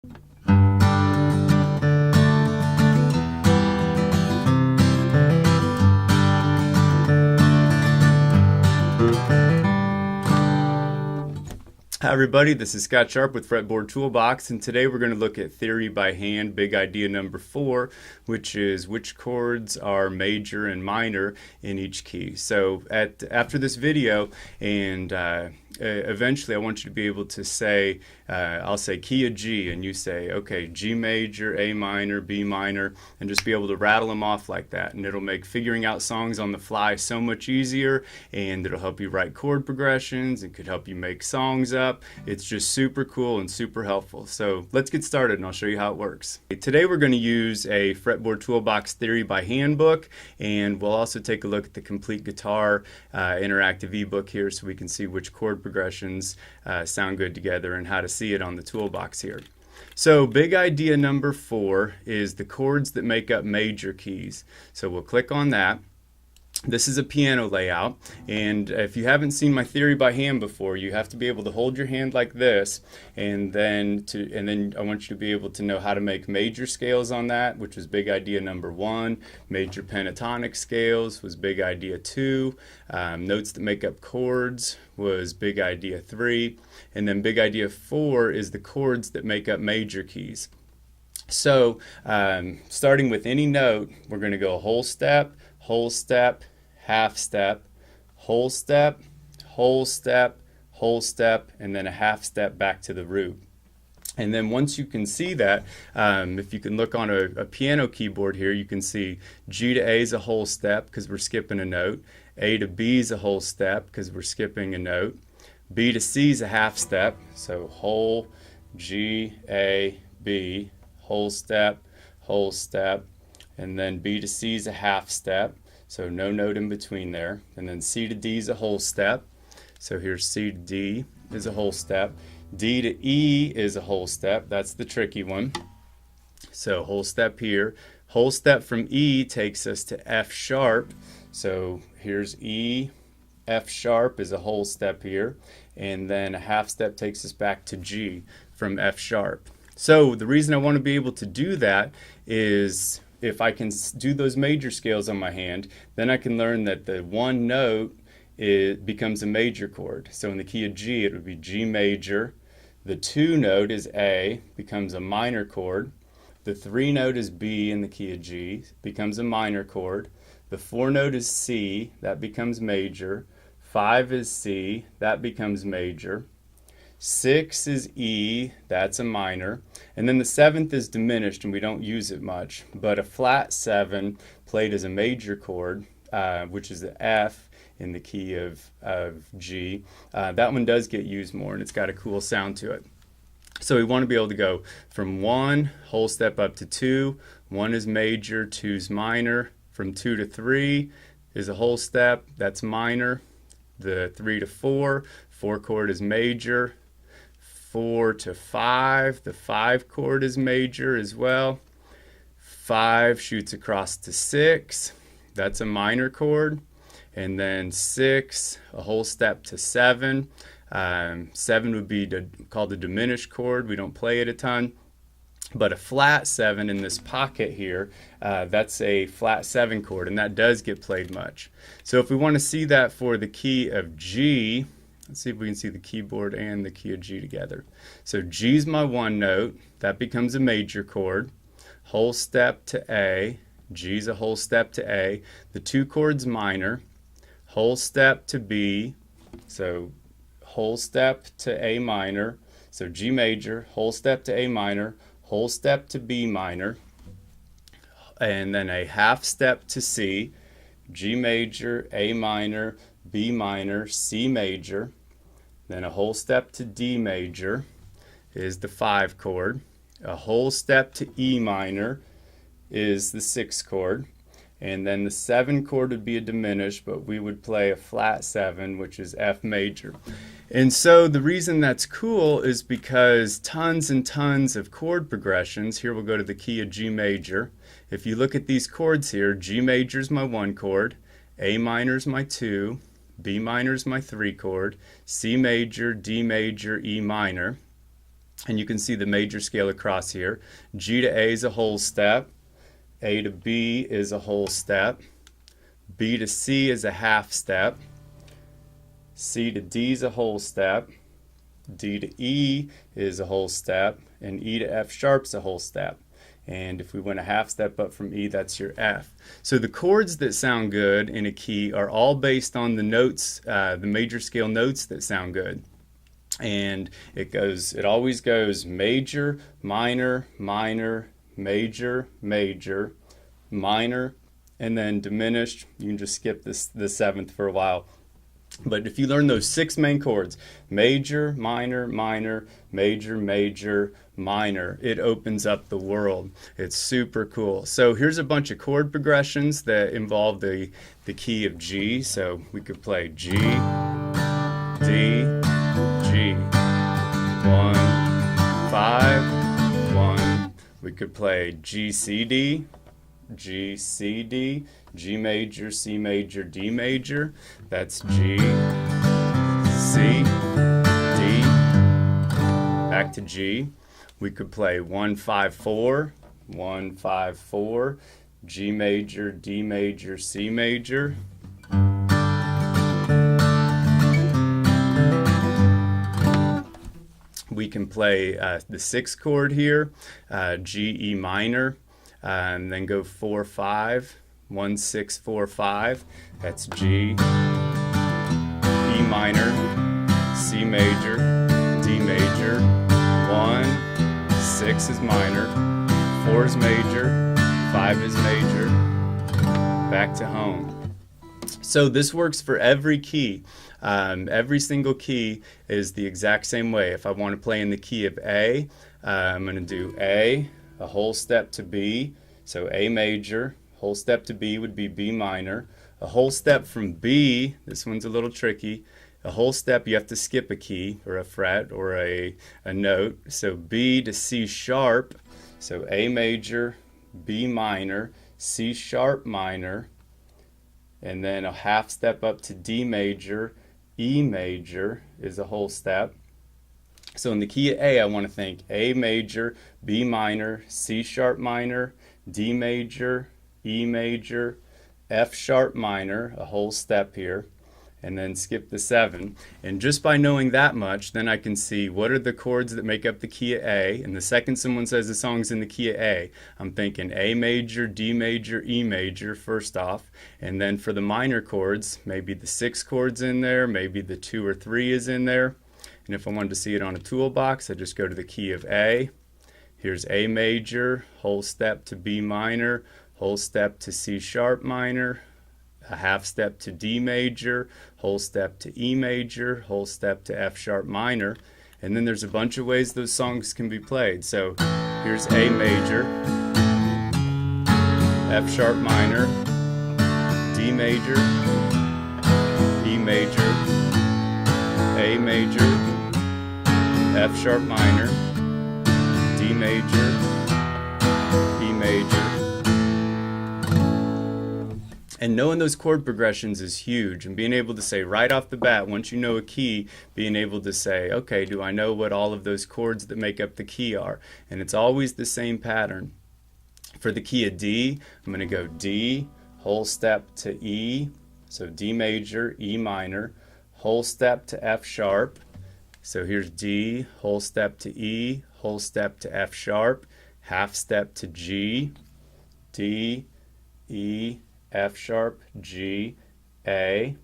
Hi everybody, this is Scott Sharp with Fretboard Toolbox, and today we're going to look at theory by hand, big idea number 4, which is which chords are major and minor in each key. So after this video, and eventually I want you to be able to say, I'll say key of G, and you say, okay, G major, A minor, B minor, and just be able to rattle them off like that, and it'll make figuring out songs on the fly so much easier, and it'll help you write chord progressions, and could help you make songs up. It's just super cool and super helpful. So let's get started and I'll show you how it works. Today we're going to use a Fretboard Toolbox Theory by Hand book, and we'll also take a look at the Complete Guitar interactive ebook here so we can see which chord progressions sound good together and how to see it on the toolbox here. So big idea number 4 is the chords that make up major keys. So we'll click on that. This is a piano layout, and if you haven't seen my theory by hand before, you have to be able to hold your hand like this, and then I want you to be able to know how to make major scales on that, which was big idea number 1. Major pentatonic scales was big idea 2. Notes that make up chords was big idea 3, and then big idea 4 is the chords that make up major keys. So starting with any note, we're going to go whole step, half step, whole step, whole step, whole step, and then a half step back to the root. And then once you can see that, if you can look on a piano keyboard here, you can see G to A is a whole step because we're skipping a note. A to B is a whole step because we're skipping a note. B to C is a half step, so whole, G, A, B, whole step, and then B to C is a half step, so no note in between there. And then C to D is a whole step, so here's C to D is a whole step. D to E is a whole step, that's the tricky one. So whole step here. Whole step from E takes us to F sharp, so here's E, F sharp is a whole step here, and then a half step takes us back to G from F sharp. So the reason I want to be able to do that is if I can do those major scales on my hand, then I can learn that the one note becomes a major chord. So in the key of G, it would be G major. The 2 note is A, becomes a minor chord. The 3 note is B in the key of G, becomes a minor chord. The 4 note is C, that becomes major. 5 is C, that becomes major. 6 is E, that's a minor, and then the 7th is diminished and we don't use it much, but a flat 7 played as a major chord, which is the F in the key of G, that one does get used more and it's got a cool sound to it. So we want to be able to go from 1 whole step up to 2, 1 is major, 2 is minor, from 2 to 3 is a whole step, that's minor, the 3 to 4, 4 chord is major, 4 to 5, the 5 chord is major as well. 5 shoots across to 6, that's a minor chord. And then 6, a whole step to 7. 7 would be called a diminished chord. We don't play it a ton. But a flat 7 in this pocket here, that's a flat 7 chord, and that does get played much. So if we want to see that for the key of G, let's see if we can see the keyboard and the key of G together. So G's my 1 note, that becomes a major chord. Whole step to A, G's a whole step to A. The 2 chords minor. Whole step to B, so whole step to A minor. So G major, whole step to A minor, whole step to B minor, and then a half step to C, G major, A minor, B minor, C major, then a whole step to D major is the 5 chord, a whole step to E minor is the 6 chord, and then the 7 chord would be a diminished, but we would play a flat 7, which is F major. And so the reason that's cool is because tons and tons of chord progressions, here we'll go to the key of G major. If you look at these chords here, G major is my 1 chord, A minor is my 2, B minor is my 3 chord, C major, D major, E minor. And you can see the major scale across here. G to A is a whole step. A to B is a whole step. B to C is a half step. C to D is a whole step. D to E is a whole step. And E to F sharp is a whole step. And if we went a half step up from E, that's your F. So the chords that sound good in a key are all based on the notes, the major scale notes that sound good. And it always goes major, minor, minor, major, major, minor, and then diminished. You can just skip the 7th for a while. But if you learn those 6 main chords, major, minor, minor, major, major, minor, it opens up the world. It's super cool. So here's a bunch of chord progressions that involve the key of G. So we could play G, D, G, 1, 5, 1. We could play G, C, D, G, C, D, G major, C major, D major. That's G, C, D, back to G. We could play 1, 5, 4, 1, 5, 4, G major, D major, C major. We can play the 6th chord here, G, E minor, and then go 4, 5, 1, 6, 4, 5. That's G, E minor, C major, D major, 1, 6 is minor, 4 is major, 5 is major, back to home. So this works for every key. Every single key is the exact same way. If I want to play in the key of A, I'm going to do A, a whole step to B, so A major, whole step to B would be B minor, a whole step from B, this one's a little tricky, a whole step you have to skip a key or a fret or a note, so B to C sharp, so A major, B minor, C sharp minor, and then a half step up to D major, E major is a whole step. So in the key of A, I want to think A major, B minor, C sharp minor, D major, E major, F sharp minor, a whole step here, and then skip the 7. And just by knowing that much, then I can see what are the chords that make up the key of A. And the second someone says the song's in the key of A, I'm thinking A major, D major, E major first off. And then for the minor chords, maybe the 6 chords in there, maybe the 2 or 3 is in there. And if I wanted to see it on a toolbox, I just go to the key of A. Here's A major, whole step to B minor, whole step to C sharp minor, a half step to D major, whole step to E major, whole step to F sharp minor. And then there's a bunch of ways those songs can be played. So here's A major, F sharp minor, D major, E major, A major, F sharp minor, D major, E major. And knowing those chord progressions is huge, and being able to say right off the bat, once you know a key, being able to say, okay, do I know what all of those chords that make up the key are? And it's always the same pattern. For the key of D, I'm going to go D, whole step to E, so D major, E minor, whole step to F sharp. So here's D, whole step to E, whole step to F sharp, half step to G, D, E, F sharp, G, A,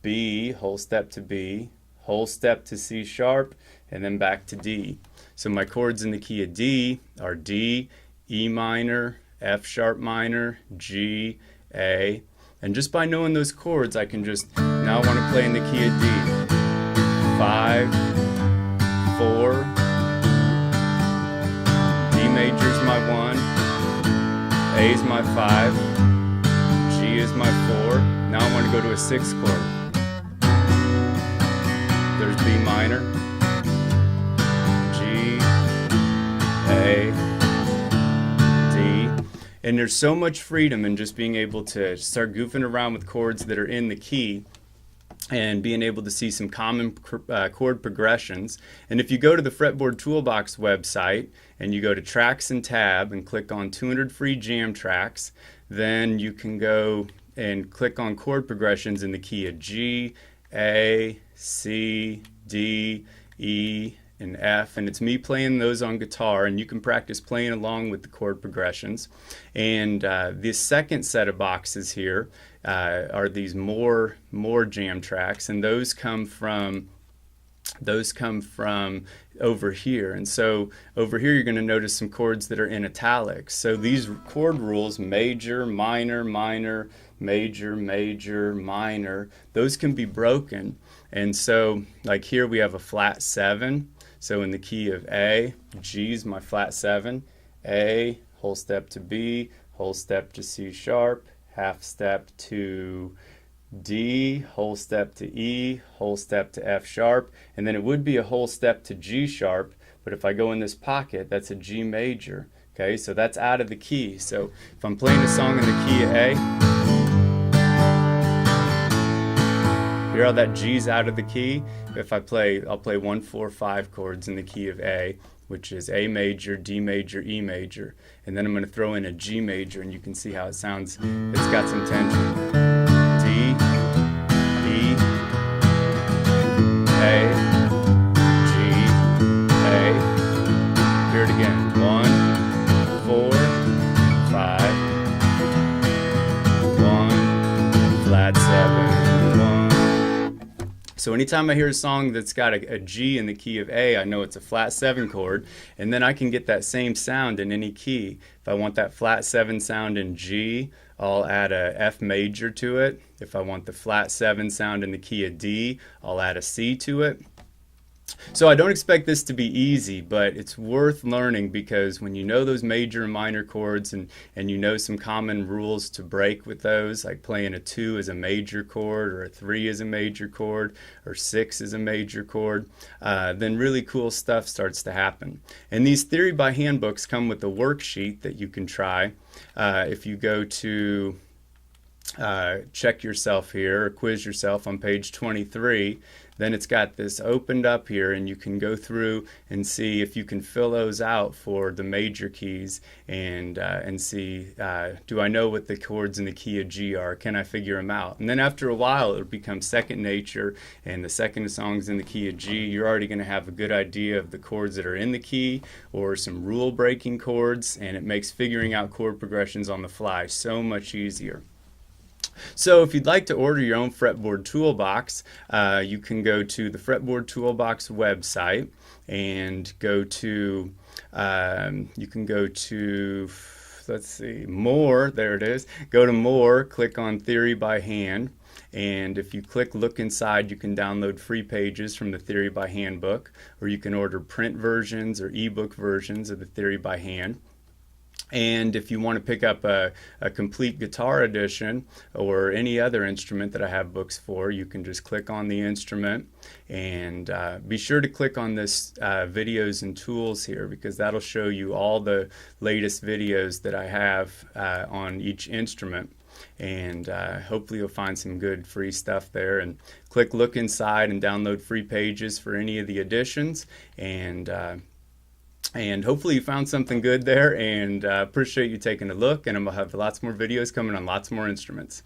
B, whole step to B, whole step to C sharp, and then back to D. So my chords in the key of D are D, E minor, F sharp minor, G, A. And just by knowing those chords, I can just, now I want to play in the key of D. 5, 4, D major is my 1, A is my 5, G is my 4. Now I want to go to a 6th chord. There's B minor, G, A, D. And there's so much freedom in just being able to start goofing around with chords that are in the key. and being able to see some common chord progressions. And if you go to the Fretboard Toolbox website and you go to Tracks and Tab and click on 200 free jam tracks, then you can go and click on chord progressions in the key of G, A, C, D, E, and F, and it's me playing those on guitar, and you can practice playing along with the chord progressions. And this second set of boxes here are these more jam tracks, and those come from over here. And so over here you're going to notice some chords that are in italics. So these chord rules, major, minor, minor, major, major, minor, those can be broken. And so like here we have a flat 7. So in the key of A, G is my flat 7, A, whole step to B, whole step to C sharp, half step to D, whole step to E, whole step to F sharp, and then it would be a whole step to G sharp, but if I go in this pocket, that's a G major. Okay, so that's out of the key. So if I'm playing a song in the key of A, hear how that G's out of the key? If I'll play 1, 4, 5 chords in the key of A, which is A major, D major, E major, and then I'm going to throw in a G major, and you can see how it sounds. It's got some tension. D, E, A, G, A. Hear it again. 1, 4, 5, 1, flat 7, 1. So anytime I hear a song that's got a G in the key of A, I know it's a flat 7 chord, and then I can get that same sound in any key. If I want that flat 7 sound in G, I'll add a F major to it. If I want the flat 7 sound in the key of D, I'll add a C to it. So I don't expect this to be easy, but it's worth learning, because when you know those major and minor chords and you know some common rules to break with those, like playing a 2 as a major chord, or a 3 as a major chord, or 6 as a major chord, then really cool stuff starts to happen. And these theory by hand books come with a worksheet that you can try. If you go to check yourself here, or quiz yourself on page 23, then it's got this opened up here, and you can go through and see if you can fill those out for the major keys, and see, do I know what the chords in the key of G are? Can I figure them out? And then after a while, it'll become second nature, and the second the song's in the key of G, you're already going to have a good idea of the chords that are in the key, or some rule breaking chords, and it makes figuring out chord progressions on the fly so much easier. So if you'd like to order your own Fretboard Toolbox, you can go to the Fretboard Toolbox website and go to, you can go to, let's see, More, there it is. Go to More, click on Theory by Hand, and if you click Look Inside, you can download free pages from the Theory by Hand book, or you can order print versions or ebook versions of the Theory by Hand. And if you want to pick up a complete guitar edition or any other instrument that I have books for, you can just click on the instrument, and be sure to click on this videos and tools here, because that'll show you all the latest videos that I have on each instrument. And hopefully you'll find some good free stuff there, and click Look Inside and download free pages for any of the editions. And hopefully you found something good there, and appreciate you taking a look, and I'm going to have lots more videos coming on lots more instruments.